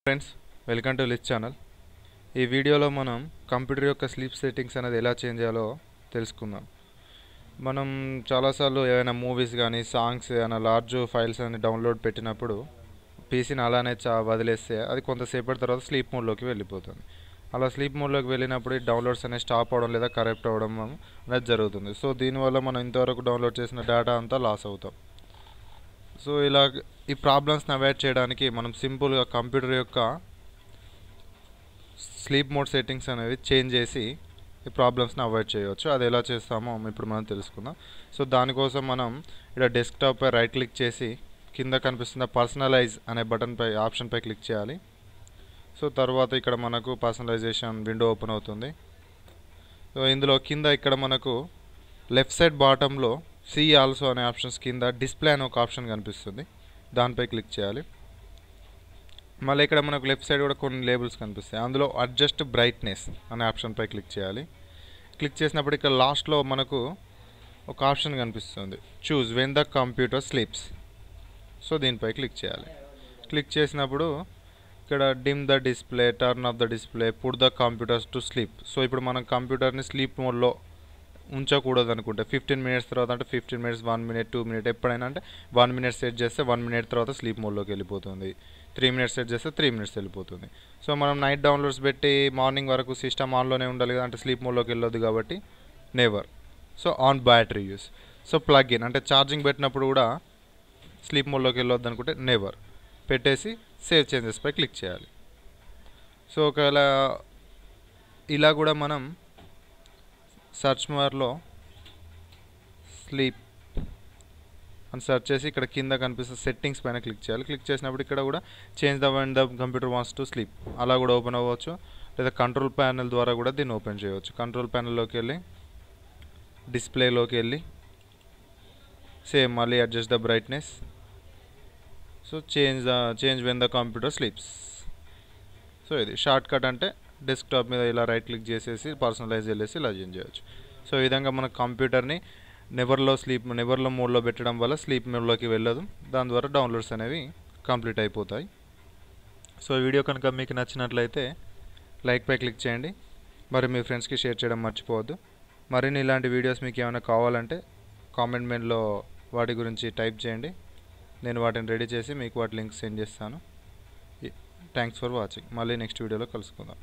Friends, welcome to list channel. ఈ వీడియోలో మనం కంప్యూటర్ యొక్క స్లీప్ సెట్టింగ్స్ అనేది ఎలా చేంజ్ చేయాలో తెలుసుకుందాం. మనం చాలాసార్లు ఏమైనా మూవీస్ కానీ సాంగ్స్ ఏమైనా లార్జ్ ఫైల్స్ అని డౌన్లోడ్ పెట్టినప్పుడు పీసీని అలానే వదిలేస్తే అది కొంతసేపటి తర్వాత స్లీప్ మోడ్లోకి వెళ్ళిపోతుంది. అలా స్లీప్ మోడ్లోకి వెళ్ళినప్పుడు ఈ డౌన్లోడ్స్ అనేవి స్టాప్ అవ్వడం లేదా కరెక్ట్ అవ్వడం అనేది జరుగుతుంది. సో దీనివల్ల మనం ఇంతవరకు డౌన్లోడ్ చేసిన డేటా అంతా లాస్ అవుతాం. సో ఇలా ఈ ప్రాబ్లమ్స్ని అవాయిడ్ చేయడానికి మనం సింపుల్గా కంప్యూటర్ యొక్క స్లీప్ మోడ్ సెట్టింగ్స్ అనేవి చేంజ్ చేసి ఈ ప్రాబ్లమ్స్ని అవాయిడ్ చేయవచ్చు. అది ఎలా చేస్తామో ఇప్పుడు మనం తెలుసుకుందాం. సో దానికోసం మనం ఇక్కడ డెస్క్టాప్పై రైట్ క్లిక్ చేసి కింద కనిపిస్తున్న పర్సనలైజ్ అనే బటన్పై ఆప్షన్పై క్లిక్ చేయాలి. సో తర్వాత ఇక్కడ మనకు పర్సనలైజేషన్ విండో ఓపెన్ అవుతుంది. సో ఇందులో కింద ఇక్కడ మనకు లెఫ్ట్ సైడ్ బాటంలో సీ ఆల్సో అనే ఆప్షన్స్ కింద డిస్ప్లే అనే ఒక ఆప్షన్ కనిపిస్తుంది. దానిపై క్లిక్ చేయాలి. మళ్ళీ ఇక్కడ మనకు లెఫ్ట్ సైడ్ కూడా కొన్ని లేబుల్స్ కనిపిస్తాయి. అందులో అడ్జస్ట్ బ్రైట్నెస్ అనే ఆప్షన్పై క్లిక్ చేయాలి. క్లిక్ చేసినప్పుడు ఇక్కడ లాస్ట్లో మనకు ఒక ఆప్షన్ కనిపిస్తుంది, choose when the computer sleeps. So దీనిపై క్లిక్ చేయాలి. క్లిక్ చేసినప్పుడు ఇక్కడ dim the display, turn off the display, put the computers to sleep. So ఇప్పుడు మనం కంప్యూటర్ని స్లీప్ మోడ్లో ఉంచకూడదు అనుకుంటే 15 మినిట్స్ తర్వాత అంటే 15 మినిట్స్, 1 మినిట్, 2 మినిట్, ఎప్పుడైనా అంటే 1 మినిట్ సెట్ చేస్తే 1 మినిట్ తర్వాత స్లీప్ మోడ్లోకి వెళ్ళిపోతుంది. 3 మినిట్స్ సెట్ చేస్తే 3 మినిట్స్ వెళ్ళిపోతుంది. సో మనం నైట్ డౌన్లోడ్స్ పెట్టి మార్నింగ్ వరకు సిస్టమ్ ఆన్లోనే ఉండాలి కదా, అంటే స్లీప్ మోడ్లోకి వెళ్ళొద్దు కాబట్టి never. So on battery use. So plug in అంటే ఛార్జింగ్ పెట్టినప్పుడు కూడా స్లీప్ మోడ్లోకి వెళ్ళొద్దు అనుకుంటే నెవర్ పెట్టేసి సేవ్ చేంజెస్పై క్లిక్ చేయాలి. సో ఒకవేళ ఇలా కూడా మనం సర్చ్ బార్లో స్లీప్ అని సెర్చ్ చేసి ఇక్కడ కింద కనిపిస్తున్న సెట్టింగ్స్ పైన క్లిక్ చేయాలి. క్లిక్ చేసినప్పుడు ఇక్కడ కూడా change the when the computer wants to sleep అలా కూడా ఓపెన్ అవ్వచ్చు, లేదా కంట్రోల్ ప్యానెల్ ద్వారా కూడా దీన్ని ఓపెన్ చేయవచ్చు. కంట్రోల్ ప్యానెల్లోకి వెళ్ళి డిస్ప్లేలోకి వెళ్ళి సేమ్ మళ్ళీ adjust the brightness. So change when the computer sleeps. So ఇది షార్ట్ కట్, అంటే డెస్క్టాప్ మీద ఇలా రైట్ క్లిక్ చేసేసి పర్సనలైజ్ చేసి ఇలా చేంజ్ చేయవచ్చు. సో ఈ విధంగా మన కంప్యూటర్ని నెవర్లో మోడ్లో పెట్టడం వల్ల స్లీప్ మోడ్లోకి వెళ్ళదు. దాని ద్వారా డౌన్లోడ్స్ అనేవి కంప్లీట్ అయిపోతాయి. సో వీడియో కనుక మీకు నచ్చినట్లయితే లైక్పై క్లిక్ చేయండి. మరి మీ ఫ్రెండ్స్కి షేర్ చేయడం మర్చిపోవద్దు. మరిన్ని ఇలాంటి వీడియోస్ మీకు ఏమైనా కావాలంటే కామెంట్ మెయిల్లో వాటి గురించి టైప్ చేయండి. నేను వాటిని రెడీ చేసి మీకు వాటి లింక్ సెండ్ చేస్తాను. Thanks for watching. మళ్ళీ నెక్స్ట్ వీడియోలో కలుసుకుందాం.